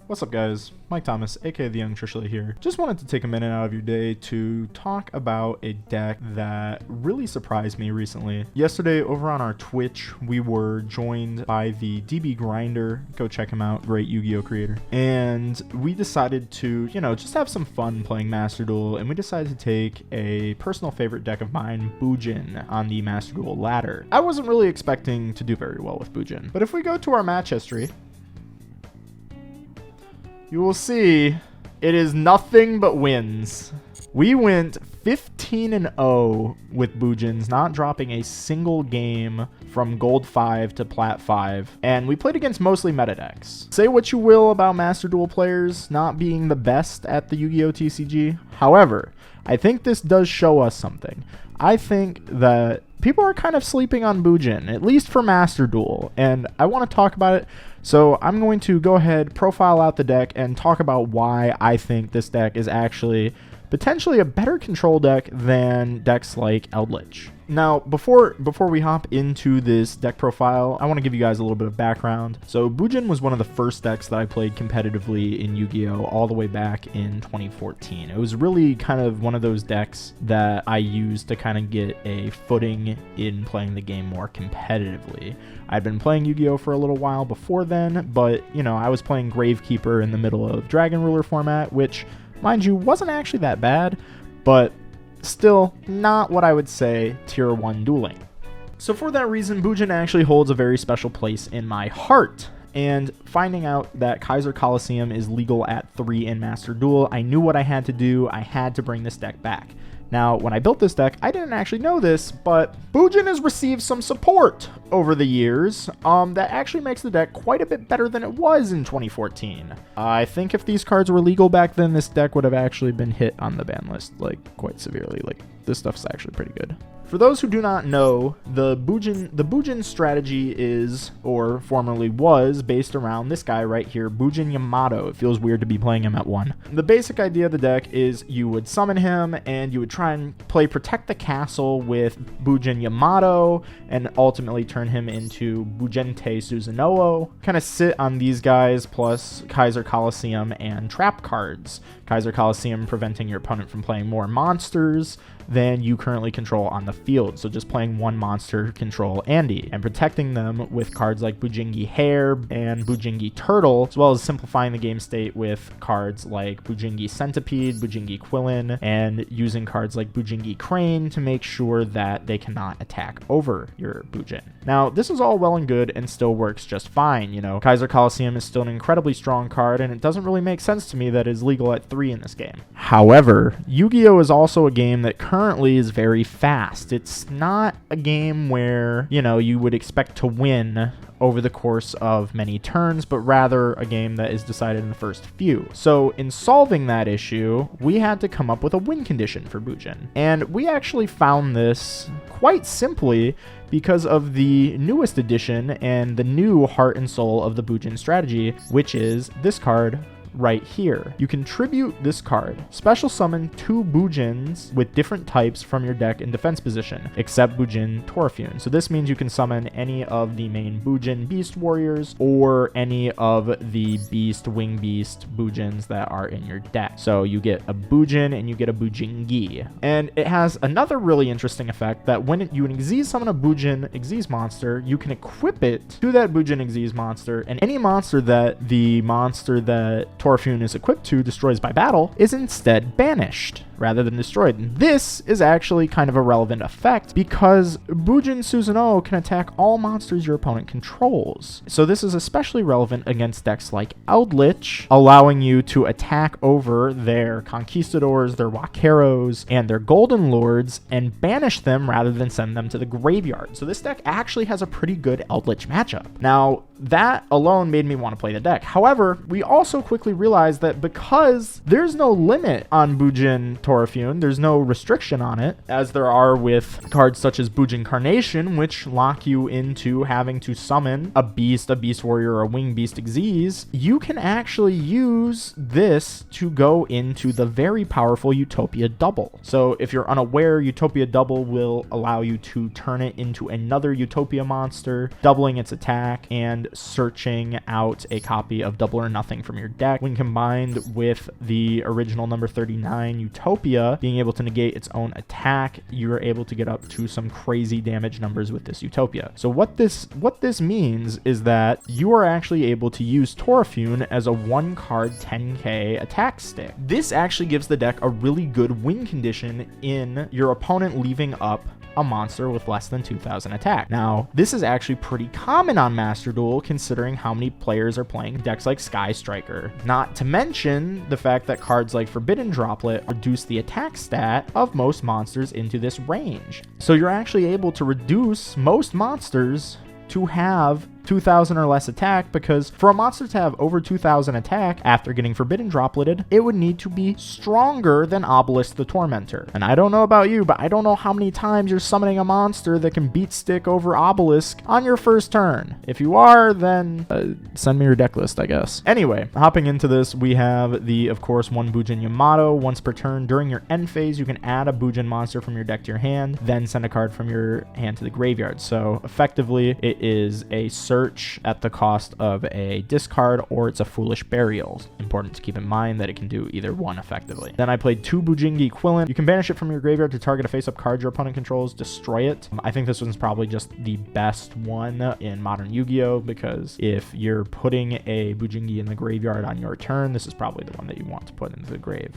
What's up guys, Mike Thomas, aka the Young Trishula here. Just wanted to take a minute out of your day to talk about a deck that really surprised me recently. Yesterday over on our Twitch, we were joined by the DB Grinder, go check him out, great Yu-Gi-Oh creator. And we decided to, just have some fun playing Master Duel, and we decided to take a personal favorite deck of mine, Bujin, on the Master Duel ladder. I wasn't really expecting to do very well with Bujin, but if we go to our match history, you will see it is nothing but wins. We went 15-0 with Bujins, not dropping a single game from Gold 5 to Plat 5, and we played against mostly meta decks. Say what you will about Master Duel players not being the best at the Yu-Gi-Oh! TCG. However, I think this does show us something. I think that people are kind of sleeping on Bujin, at least for Master Duel, and I want to talk about it. So I'm going to go ahead, profile out the deck, and talk about why I think this deck is actually potentially a better control deck than decks like Eldritch. Now, before we hop into this deck profile, I want to give you guys a little bit of background. So Bujin was one of the first decks that I played competitively in Yu-Gi-Oh! All the way back in 2014. It was really kind of one of those decks that I used to kind of get a footing in playing the game more competitively. I'd been playing Yu-Gi-Oh! For a little while before then, but, I was playing Gravekeeper in the middle of Dragon Ruler format, which, mind you, wasn't actually that bad, but still not what I would say tier 1 dueling. So for that reason, Bujin actually holds a very special place in my heart. And finding out that Kaiser Coliseum is legal at 3 in Master Duel, I knew what I had to do. I had to bring this deck back. Now, when I built this deck, I didn't actually know this, but Bujin has received some support over the years that actually makes the deck quite a bit better than it was in 2014. I think if these cards were legal back then, this deck would have actually been hit on the ban list, quite severely. This stuff's actually pretty good. For those who do not know, the Bujin strategy is, or formerly was, based around this guy right here, Bujin Yamato. It feels weird to be playing him at 1. The basic idea of the deck is you would summon him, and you would try and play Protect the Castle with Bujin Yamato, and ultimately turn him into Bujente Susanoo. Kind of sit on these guys, plus Kaiser Coliseum and trap cards. Kaiser Coliseum preventing your opponent from playing more monsters than you currently control on the field. So just playing one monster control Andy, and protecting them with cards like Bujingi Hare and Bujingi Turtle, as well as simplifying the game state with cards like Bujingi Centipede, Bujingi Quillin, and using cards like Bujingi Crane to make sure that they cannot attack over your Bujin. Now, this is all well and good and still works just fine. Kaiser Coliseum is still an incredibly strong card, and it doesn't really make sense to me that it is legal at 3 in this game. However, Yu-Gi-Oh! Is also a game that currently is very fast. It's not a game where, you would expect to win over the course of many turns, but rather a game that is decided in the first few. So in solving that issue, we had to come up with a win condition for Bujin. And we actually found this quite simply because of the newest edition and the new heart and soul of the Bujin strategy, which is this card right here. You can tribute this card, special summon 2 Bujins with different types from your deck in defense position, except Bujin Torfune. So this means you can summon any of the main Bujin Beast Warriors or any of the Beast Wing Beast Bujins that are in your deck. So you get a Bujin and you get a Bujingi. And it has another really interesting effect that when you Xyz summon a Bujin Xyz monster, you can equip it to that Bujin Xyz monster, and any monster that the monster that Torfune is equipped to destroys by battle is instead banished rather than destroyed. And this is actually kind of a relevant effect because Bujin Susanoo can attack all monsters your opponent controls. So this is especially relevant against decks like Eldritch, allowing you to attack over their Conquistadors, their Wakeros, and their Golden Lords and banish them rather than send them to the graveyard. So this deck actually has a pretty good Eldritch matchup. Now, that alone made me want to play the deck. However, we also quickly realized that because there's no limit on Bujin Torafune. There's no restriction on it, as there are with cards such as Bujin Carnation, which lock you into having to summon a Beast Warrior, or a Wing Beast Xyz. You can actually use this to go into the very powerful Utopia Double. So if you're unaware, Utopia Double will allow you to turn it into another Utopia monster, doubling its attack and searching out a copy of Double or Nothing from your deck. When combined with the original number 39 Utopia being able to negate its own attack, you're able to get up to some crazy damage numbers with this Utopia. So what this means is that you are actually able to use Torafune as a 1-card 10k attack stick. This actually gives the deck a really good win condition in your opponent leaving up a monster with less than 2,000 attack. Now, this is actually pretty common on Master Duel, considering how many players are playing decks like Sky Striker. Not to mention the fact that cards like Forbidden Droplet reduce the attack stat of most monsters into this range. So you're actually able to reduce most monsters to have 2,000 or less attack, because for a monster to have over 2,000 attack after getting Forbidden Dropleted, it would need to be stronger than Obelisk the Tormentor. And I don't know about you, but I don't know how many times you're summoning a monster that can beat stick over Obelisk on your first turn. If you are, then send me your deck list, I guess. Anyway, hopping into this, we have the, of course, 1 Bujin Yamato. Once per turn during your end phase, you can add a Bujin monster from your deck to your hand, then send a card from your hand to the graveyard. So effectively, it is a search at the cost of a discard, or it's a Foolish Burial. Important to keep in mind that it can do either one effectively. Then I played 2 Bujingi Quillen. You can banish it from your graveyard to target a face-up card your opponent controls, destroy it. I think this one's probably just the best one in modern Yu-Gi-Oh! Because if you're putting a Bujingi in the graveyard on your turn, this is probably the one that you want to put into the grave.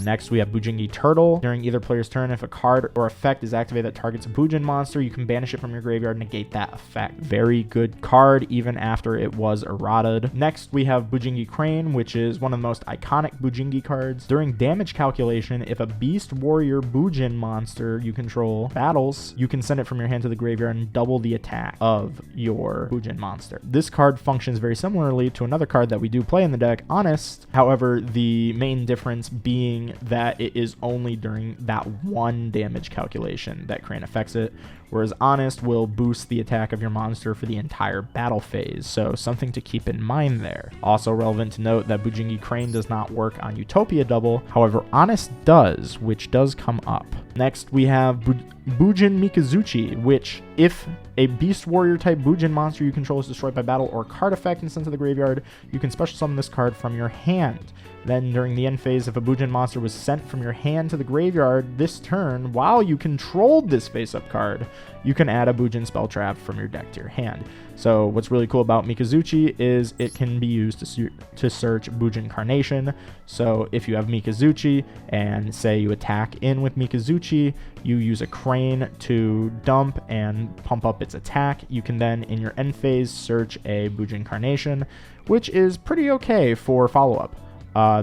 Next, we have Bujingi Turtle. During either player's turn, if a card or effect is activated that targets a Bujin monster, you can banish it from your graveyard and negate that effect. Very good card, even after it was errataed. Next, we have Bujingi Crane, which is one of the most iconic Bujingi cards. During damage calculation, if a Beast Warrior Bujin monster you control battles, you can send it from your hand to the graveyard and double the attack of your Bujin monster. This card functions very similarly to another card that we do play in the deck, Honest. However, the main difference being that it is only during that one damage calculation that Crane affects it, whereas Honest will boost the attack of your monster for the entire battle phase, so something to keep in mind there. Also relevant to note that Bujingi Crane does not work on Utopia Double, however Honest does, which does come up. Next, we have Bujin Mikazuchi, which, if a Beast Warrior type Bujin monster you control is destroyed by battle or card effect and sent to the graveyard, you can special summon this card from your hand. Then during the end phase, if a Bujin monster was sent from your hand to the graveyard this turn while you controlled this face-up card, you can add a Bujin spell trap from your deck to your hand. So what's really cool about Mikazuchi is it can be used to search Bujin Carnation. So if you have Mikazuchi and say you attack in with Mikazuchi, you use a Crane to dump and pump up its attack. You can then in your end phase search a Bujin Carnation, which is pretty okay for follow-up.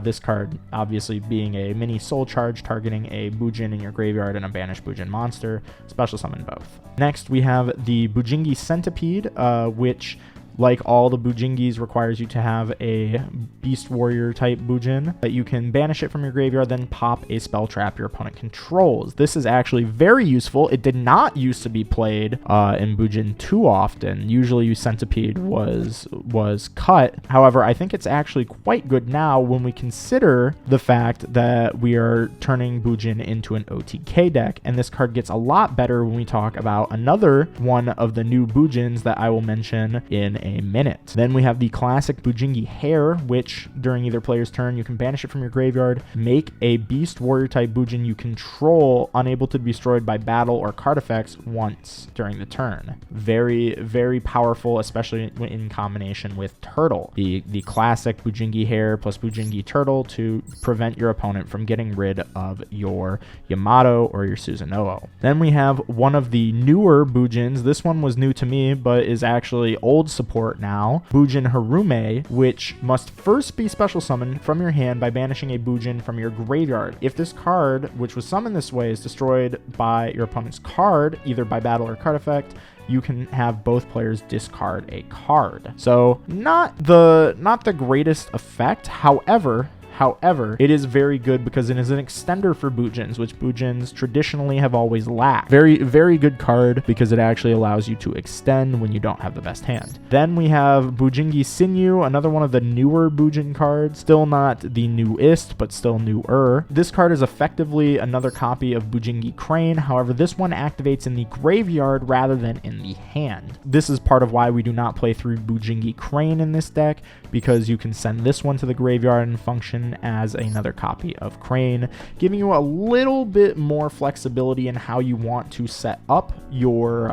This card obviously being a mini soul charge targeting a Bujin in your graveyard and a banished Bujin monster, special summon both. Next, we have the Bujingi Centipede, which, like all the Bujingis, requires you to have a Beast Warrior type Bujin that you can banish it from your graveyard, then pop a spell trap your opponent controls. This is actually very useful. It did not used to be played in Bujin too often. Usually Centipede was cut. However, I think it's actually quite good now when we consider the fact that we are turning Bujin into an OTK deck, and this card gets a lot better when we talk about another one of the new Bujins that I will mention in a minute. Then we have the classic Bujingi Hare, which during either player's turn, you can banish it from your graveyard, make a Beast Warrior type Bujin you control unable to be destroyed by battle or card effects once during the turn. Very, very powerful, especially in combination with Turtle. The classic Bujingi Hare plus Bujingi Turtle to prevent your opponent from getting rid of your Yamato or your Susanoo. Then we have one of the newer Bujins. This one was new to me, but is actually old support now, Bujin Harume, which must first be special summoned from your hand by banishing a Bujin from your graveyard. If this card, which was summoned this way, is destroyed by your opponent's card, either by battle or card effect, you can have both players discard a card. So not the greatest effect. However, However, it is very good because it is an extender for Bujins, which Bujins traditionally have always lacked. Very, very good card because it actually allows you to extend when you don't have the best hand. Then we have Bujingi Sinew, another one of the newer Bujin cards. Still not the newest, but still newer. This card is effectively another copy of Bujingi Crane. However, this one activates in the graveyard rather than in the hand. This is part of why we do not play through Bujingi Crane in this deck, because you can send this one to the graveyard and function as another copy of Crane, giving you a little bit more flexibility in how you want to set up your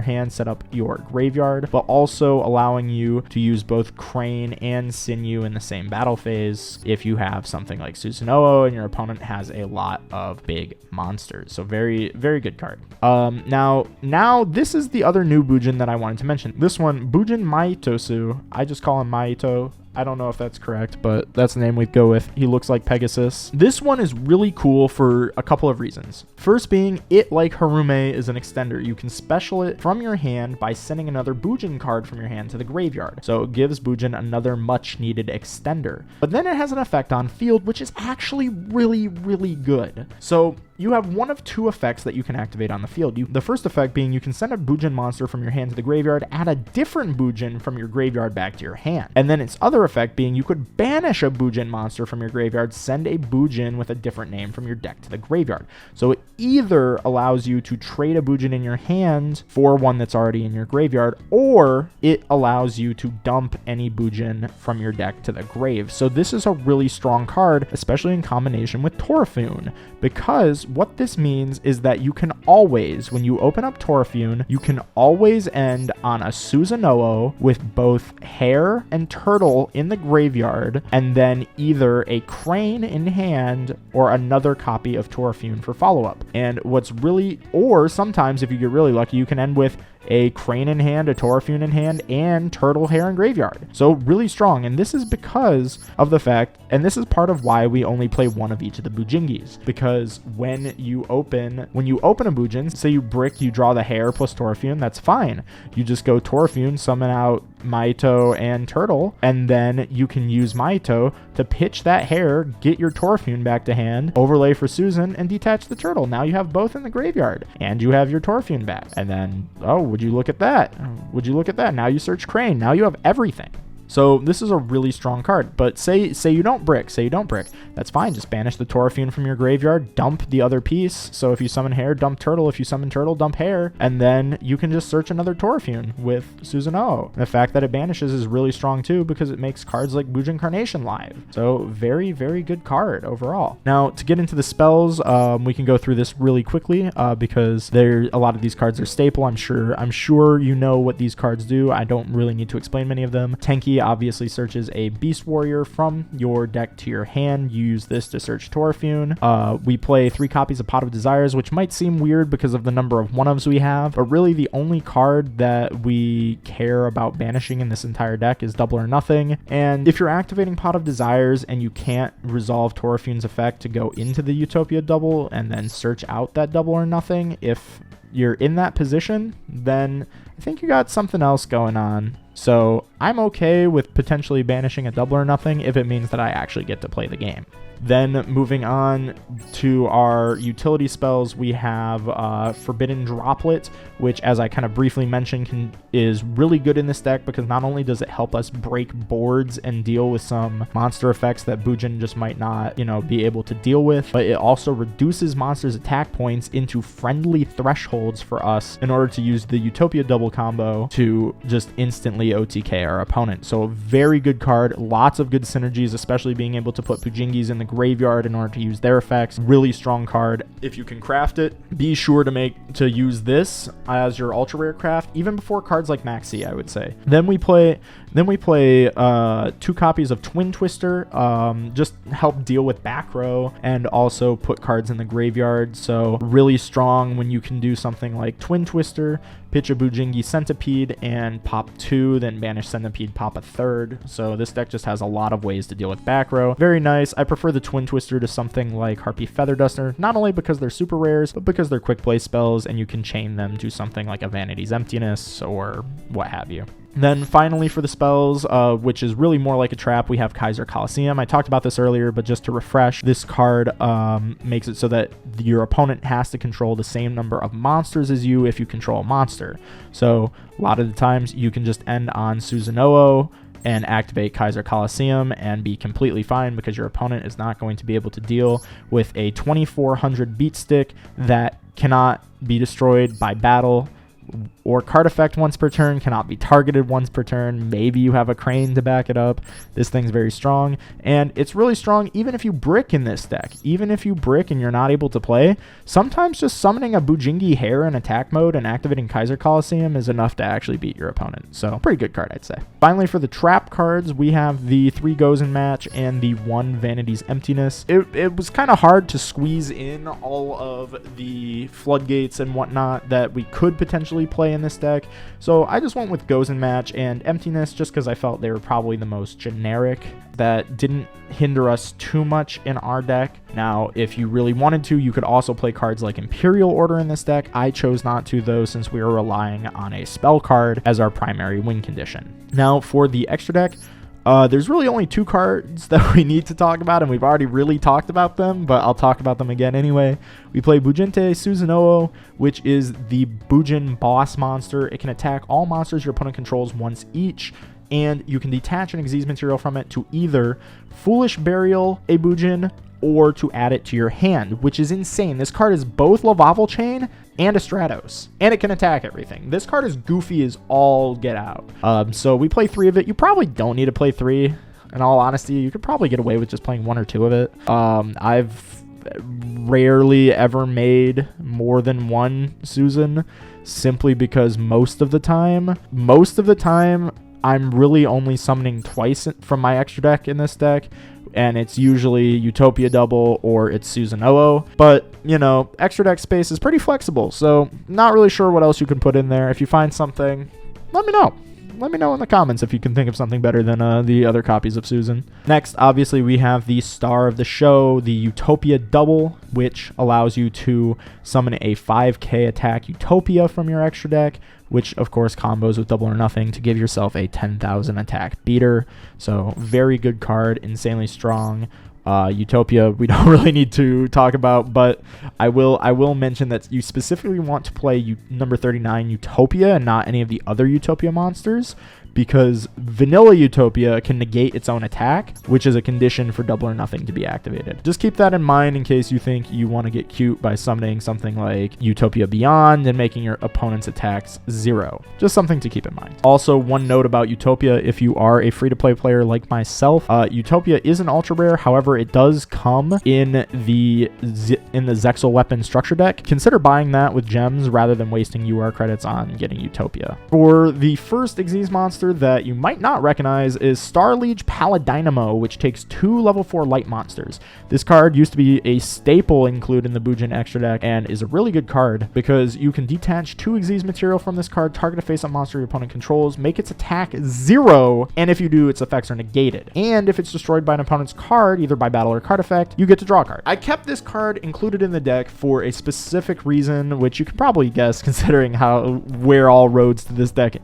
hand, set up your graveyard, but also allowing you to use both Crane and Sinew in the same battle phase if you have something like Susanoo and your opponent has a lot of big monsters. So very, very good card. Now this is the other new Bujin that I wanted to mention. This one, Bujin Maitosu. I just call him Maito. I don't know if that's correct, but that's the name we'd go with. He looks like Pegasus. This one is really cool for a couple of reasons. First being, it, like Harume, is an extender. You can special it from your hand by sending another Bujin card from your hand to the graveyard. So it gives Bujin another much needed extender. But then it has an effect on field, which is actually really, really good. So you have one of two effects that you can activate on the field. The first effect being you can send a Bujin monster from your hand to the graveyard, add a different Bujin from your graveyard back to your hand. And then its other effect being you could banish a Bujin monster from your graveyard, send a Bujin with a different name from your deck to the graveyard. So it either allows you to trade a Bujin in your hand for one that's already in your graveyard, or it allows you to dump any Bujin from your deck to the grave. So this is a really strong card, especially in combination with Torafune, because what this means is that you can always, when you open up Torafune, you can always end on a Susanoo with both Hare and Turtle in the graveyard, and then either a Crane in hand or another copy of Torafune for follow-up. And what's really, or sometimes if you get really lucky, you can end with a Crane in hand, a Torafune in hand, and Turtle, Hare, and Graveyard. So really strong. And this is because of the fact, and this is part of why we only play one of each of the Bujingis. Because when you open a Bujin, say you brick, you draw the Hare plus Torafune, that's fine. You just go Torafune, summon out Maito and Turtle, and then you can use Maito to pitch that Hare, get your Torafune back to hand, overlay for Susan, and detach the Turtle. Now you have both in the graveyard, and you have your Torafune back. And then, oh, would you look at that? Would you look at that? Now you search Crane. Now you have everything. So this is a really strong card. But say you don't brick. That's fine. Just banish the Torafune from your graveyard. Dump the other piece. So if you summon Hare, dump Turtle. If you summon Turtle, dump Hare. And then you can just search another Torafune with Susanoo. The fact that it banishes is really strong too, because it makes cards like Bujin Carnation live. So very, very good card overall. Now to get into the spells, we can go through this really quickly because a lot of these cards are staple. I'm sure you know what these cards do. I don't really need to explain many of them. Tenki obviously searches a Beast Warrior from your deck to your hand. You use this to search Torafune. We play 3 copies of Pot of Desires, which might seem weird because of the number of 1-ofs we have, but really the only card that we care about banishing in this entire deck is Double or Nothing. And if you're activating Pot of Desires and you can't resolve Torafune's effect to go into the Utopia double and then search out that Double or Nothing, if you're in that position, then I think you got something else going on. So I'm okay with potentially banishing a Double or Nothing if it means that I actually get to play the game. Then moving on to our utility spells, we have Forbidden Droplet, which, as I kind of briefly mentioned, is really good in this deck because not only does it help us break boards and deal with some monster effects that Bujin just might not, be able to deal with, but it also reduces monsters' attack points into friendly thresholds for us in order to use the Utopia double combo to just instantly OTK our opponent. So a very good card, lots of good synergies, especially being able to put Bujingis in the graveyard in order to use their effects. Really strong card. If you can craft it, be sure to use this as your ultra rare craft, even before cards like Maxi, I would say. Then we play 2 copies of Twin Twister, just help deal with back row and also put cards in the graveyard. So really strong when you can do something like Twin Twister, pitch a Bujingi Centipede and pop 2, then banish Centipede, pop a 3rd. So this deck just has a lot of ways to deal with back row. Very nice. I prefer the Twin Twister to something like Harpy Feather Duster, not only because they're super rares, but because they're quick play spells and you can chain them to something like a Vanity's Emptiness or what have you. Then finally for the spells, which is really more like a trap, we have Kaiser Coliseum. I talked about this earlier, but just to refresh, this card makes it so that your opponent has to control the same number of monsters as you if you control a monster. So a lot of the times you can just end on Susanoo and activate Kaiser Coliseum and be completely fine because your opponent is not going to be able to deal with a 2400 beat stick that cannot be destroyed by battle or card effect once per turn, cannot be targeted once per turn. Maybe you have a crane to back it up. This thing's very strong, and it's really strong even if you brick in this deck. Even if you brick and you're not able to play, sometimes just summoning a Bujingi Hair in attack mode and activating Kaiser Coliseum is enough to actually beat your opponent. So pretty good card, I'd say. Finally, for the trap cards, we have the 3 Gozen Match and the 1 Vanity's Emptiness. It was kind of hard to squeeze in all of the floodgates and whatnot that we could potentially play in this deck, so I just went with Gozen Match and Emptiness just because I felt they were probably the most generic that didn't hinder us too much in our deck. Now, if you really wanted to, you could also play cards like Imperial Order in this deck. I chose not to, though, since we were relying on a spell card as our primary win condition. Now, for the extra deck, there's really only 2 cards that we need to talk about, and we've already really talked about them, but I'll talk about them again anyway. We play Bujinte Susanoo, which is the Bujin boss monster. It can attack all monsters your opponent controls once each, and you can detach an Xyz material from it to either Foolish Burial a Bujin or to add it to your hand, which is insane. This card is both Lavavel Chain and a Stratos, and it can attack everything. This card is goofy as all get out. So we play 3 of it. You probably don't need to play 3. In all honesty, you could probably get away with just playing 1 or 2 of it. I've rarely ever made more than 1 Susan, simply because most of the time, I'm really only summoning twice from my extra deck in this deck, and it's usually Utopia double or it's Susanoo. But, you know, extra deck space is pretty flexible, so not really sure what else you can put in there. If you find something, let me know. Let me know in the comments if you can think of something better than the other copies of Susan. Next, obviously, we have the star of the show, the Utopia double, which allows you to summon a 5k attack Utopia from your extra deck, which of course combos with double or nothing to give yourself a 10,000 attack beater. So very good card, insanely strong. Utopia we don't really need to talk about, but I will mention that you specifically want to play number 39 Utopia and not any of the other Utopia monsters, because vanilla Utopia can negate its own attack, which is a condition for double or nothing to be activated. Just keep that in mind in case you think you want to get cute by summoning something like Utopia Beyond and making your opponent's attacks 0. Just something to keep in mind. Also, one note about Utopia: if you are a free-to-play player like myself, Utopia is an ultra rare. However, it does come in the Zexal weapon structure deck. Consider buying that with gems rather than wasting UR credits on getting Utopia. For the first Xyz monster that you might not recognize is Starliege Paladynamo, which takes 2 level 4 light monsters. This card used to be a staple include in the Bujin extra deck and is a really good card because you can detach 2 Xyz material from this card, target a face-up monster your opponent controls, make its attack 0, and if you do, its effects are negated. And if it's destroyed by an opponent's card, either by battle or card effect, you get to draw a card. I kept this card included in the deck for a specific reason, which you can probably guess considering where all roads to this deck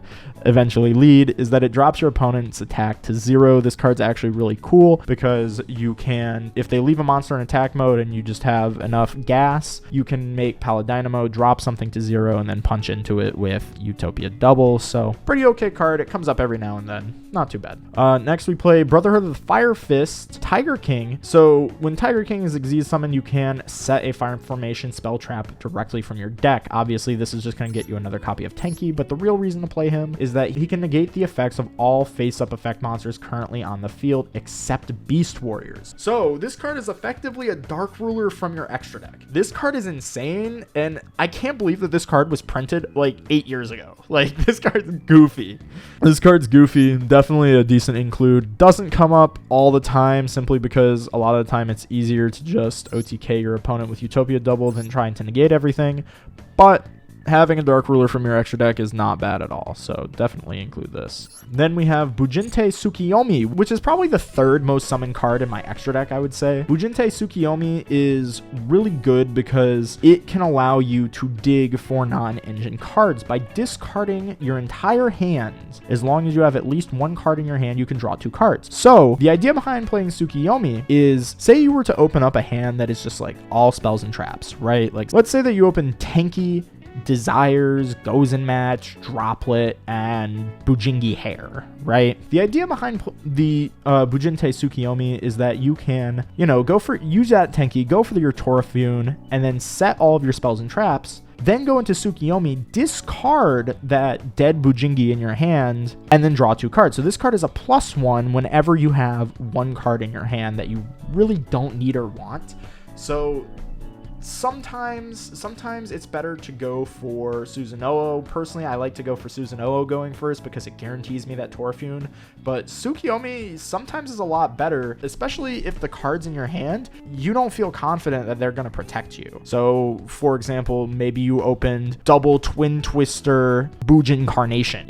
eventually lead, is that it drops your opponent's attack to 0. This card's actually really cool because you can, if they leave a monster in attack mode and you just have enough gas, you can make Paladynamo drop something to 0 and then punch into it with Utopia double. So pretty okay card. It comes up every now and then. Not too bad. Next we play Brotherhood of the Fire Fist Tiger King. So when Tiger King is Xyz summoned, you can set a Fire Formation spell trap directly from your deck. Obviously, this is just going to get you another copy of Tenki, but the real reason to play him is that he can negate the effects of all face-up effect monsters currently on the field except Beast Warriors. So this card is effectively a Dark Ruler from your extra deck. This card is insane, and I can't believe that this card was printed like 8 years ago. Like, this card's goofy. This card's goofy. Definitely a decent include. Doesn't come up all the time simply because a lot of the time it's easier to just OTK your opponent with Utopia double than trying to negate everything. But having a Dark Ruler from your extra deck is not bad at all, so definitely include this. Then we have Bujinte Tsukiyomi, which is probably the third most summoned card in my extra deck, I would say. Bujinte Tsukiyomi is really good because it can allow you to dig for non-engine cards by discarding your entire hand. As long as you have at least one card in your hand, you can draw 2 cards. So the idea behind playing Tsukiyomi is, say you were to open up a hand that is just like all spells and traps, right? Like, let's say that you open Tenki, Desires, Goes and Match, Droplet, and Bujingi Hair, right? The idea behind the Bujinte Tsukiyomi is that you can, use that Tenki, go for your Torafune, and then set all of your spells and traps, then go into Tsukiyomi, discard that dead Bujingi in your hand, and then draw 2 cards. So this card is a +1 whenever you have 1 card in your hand that you really don't need or want. So sometimes it's better to go for Susanoo. Personally, I like to go for Susanoo going first because it guarantees me that Torafune. But Tsukiyomi sometimes is a lot better, especially if the cards in your hand, you don't feel confident that they're going to protect you. So, for example, maybe you opened double Twin Twister Bujin Carnation,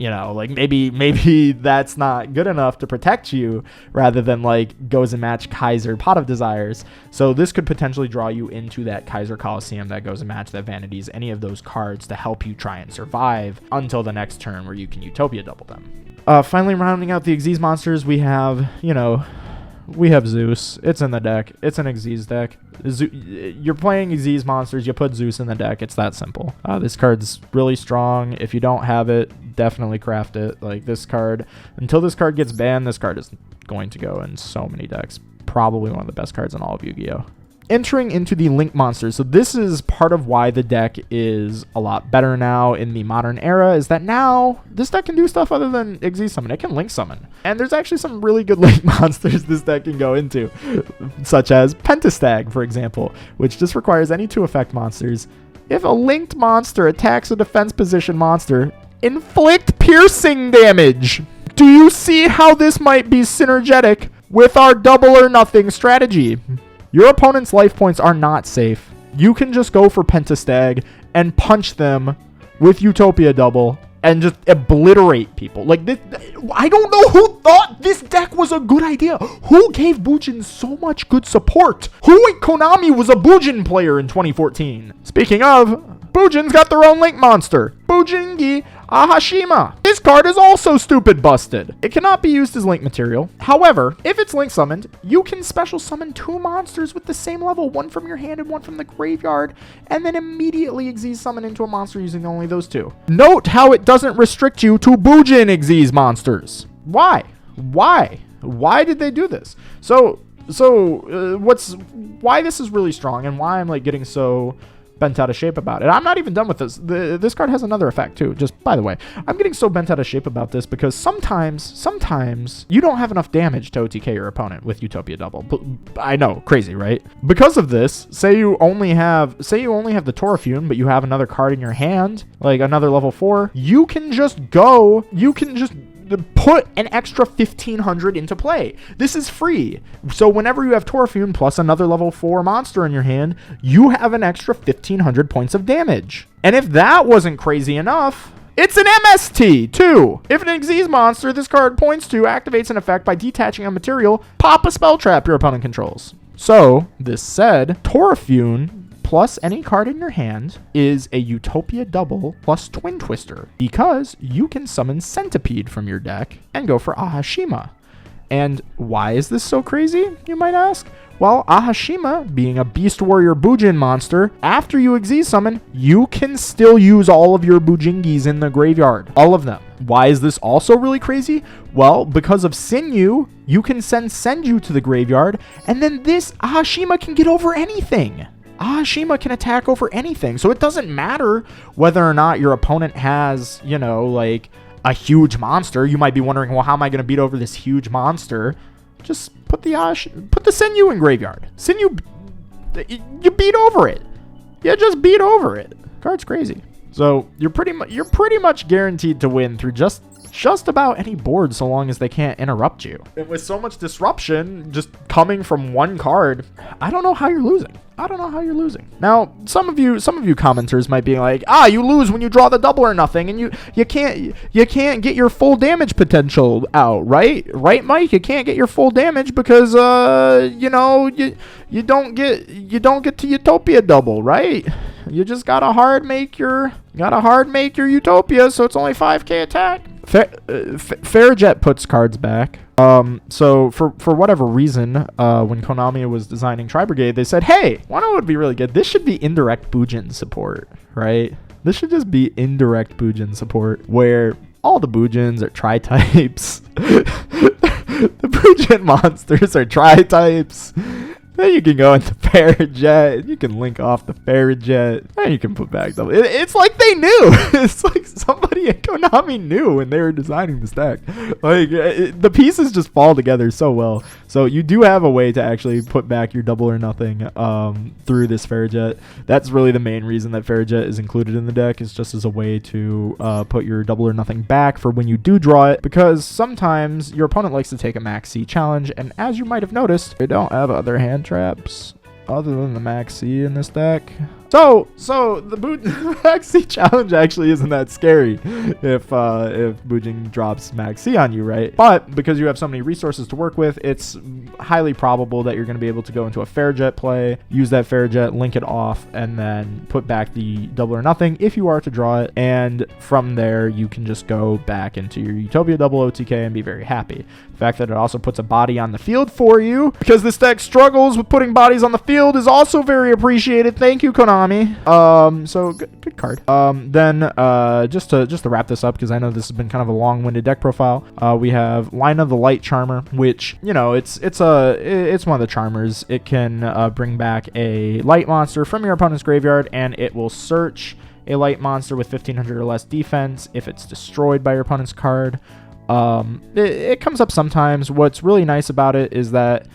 maybe that's not good enough to protect you, rather than like Goes and Match Kaiser Pot of Desires. So this could potentially draw you into that Kaiser Coliseum, that Goes and Match, that Vanities, any of those cards to help you try and survive until the next turn where you can Utopia double them. Finally, rounding out the Xyz monsters, we have Zeus. It's in the deck. It's an Xyz deck. You're playing Xyz monsters, you put Zeus in the deck. It's that simple. This card's really strong. If you don't have it, definitely craft it. Like, this card, until this card gets banned, this card is going to go in so many decks. Probably one of the best cards in all of Yu-Gi-Oh! Entering into the Link monsters. So this is part of why the deck is a lot better now in the modern era, is that now this deck can do stuff other than Xyz summon. It can Link summon. And there's actually some really good Link monsters this deck can go into, such as Pentastag, for example, which just requires any 2 effect monsters. If a linked monster attacks a defense position monster, inflict piercing damage. Do you see how this might be synergetic with our double or nothing strategy? Your opponent's life points are not safe. You can just go for Pentastag and punch them with Utopia double and just obliterate people. Like, this, I don't know who thought this deck was a good idea. Who gave Bujin so much good support? Who in Konami was a Bujin player in 2014? Speaking of, Bujin's got their own Link monster, Bujingi Ahashima. This card is also stupid busted. It cannot be used as Link material. However, if it's Link summoned, you can special summon 2 monsters with the same level, one from your hand and one from the graveyard, and then immediately Xyz summon into a monster using only those 2. Note how it doesn't restrict you to Bujin Xyz monsters. Why? Why did they do this? So why this is really strong and why I'm like getting so bent out of shape about it. I'm not even done with this. This card has another effect too. Just by the way, I'm getting so bent out of shape about this because sometimes you don't have enough damage to OTK your opponent with Utopia double. But I know, crazy, right? Because of this, say you only have the Torafune, but you have another card in your hand, like another level 4, you can just put an extra 1,500 into play. This is free. So whenever you have Torafune plus another level 4 monster in your hand, you have an extra 1,500 points of damage. And if that wasn't crazy enough, it's an MST too. If an Xyz monster this card points to activates an effect by detaching a material, pop a spell trap your opponent controls. So this said, Torafune plus any card in your hand is a Utopia double plus Twin Twister, because you can summon Centipede from your deck and go for Ahashima. And why is this so crazy, you might ask? Well, Ahashima, being a Beast Warrior Bujin monster, after you Xyz summon, you can still use all of your Bujingis in the graveyard. All of them. Why is this also really crazy? Well, because of Sinyu, you can send Senju to the graveyard, and then this Ahashima can get over anything. Ahashima can attack over anything. So it doesn't matter whether or not your opponent has, like a huge monster. You might be wondering, well, how am I going to beat over this huge monster? Just put the Senyu in graveyard. Senyu, you beat over it. You just beat over it. Card's crazy. So you're pretty much guaranteed to win through just just about any board so long as they can't interrupt you. And with so much disruption just coming from one card, I don't know how you're losing. I don't know how you're losing. Now, some of you commenters might be like, you lose when you draw the double or nothing, and you can't get your full damage potential out, right? Right, Mike? You can't get your full damage because you don't get to Utopia double, right? You just gotta hard make your Utopia, so it's only 5k attack. Farajet puts cards back. So for whatever reason, when Konami was designing Tri Brigade, they said, hey, why not? It would be really good. This should be indirect Bujin support, right? This should just be indirect Bujin support, where all the Bujins are tri-types. The Bujin monsters are tri-types. Then you can go into Farajet. You can link off the Farajet. And you can put back double. It's like they knew. It's like somebody at Konami knew when they were designing this deck. Like, the pieces just fall together so well. So you do have a way to actually put back your double or nothing through this Farajet. That's really the main reason that Farajet is included in the deck, is just as a way to put your double or nothing back for when you do draw it. Because sometimes your opponent likes to take a Max C challenge. And as you might have noticed, they don't have other hand traps other than the Max C in this deck. So the Max C challenge actually isn't that scary if Bujin drops Max C on you, right? But because you have so many resources to work with, it's highly probable that you're going to be able to go into a Farajet play, use that Farajet, link it off, and then put back the double or nothing if you are to draw it. And from there, you can just go back into your Utopia double OTK and be very happy. The fact that it also puts a body on the field for you, because this deck struggles with putting bodies on the field, is also very appreciated. Thank you, Konami. So good card. Then just to wrap this up, because I know this has been kind of a long-winded deck profile, we have Lina the Light Charmer, which, you know, it's one of the charmers. It can bring back a light monster from your opponent's graveyard, and it will search a light monster with 1500 or less defense if it's destroyed by your opponent's card. It comes up sometimes. What's really nice about it is that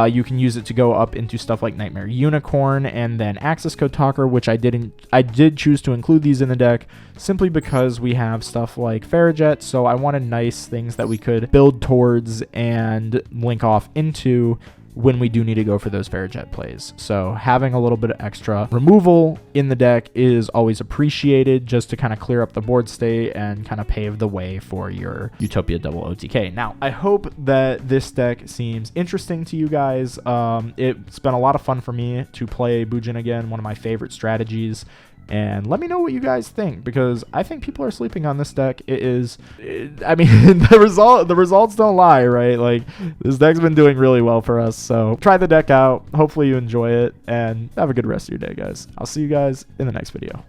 you can use it to go up into stuff like Nightmare Unicorn and then Access Code Talker, which I did choose to include these in the deck simply because we have stuff like Farajet, so I wanted nice things that we could build towards and link off into when we do need to go for those Farajet plays. So having a little bit of extra removal in the deck is always appreciated, just to kind of clear up the board state and kind of pave the way for your Utopia double OTK. Now, I hope that this deck seems interesting to you guys. It's been a lot of fun for me to play Bujin again, one of my favorite strategies. And let me know what you guys think, because I think people are sleeping on this deck. I mean, the results don't lie, right? Like, this deck's been doing really well for us. So try the deck out. Hopefully you enjoy it, and have a good rest of your day, guys. I'll see you guys in the next video.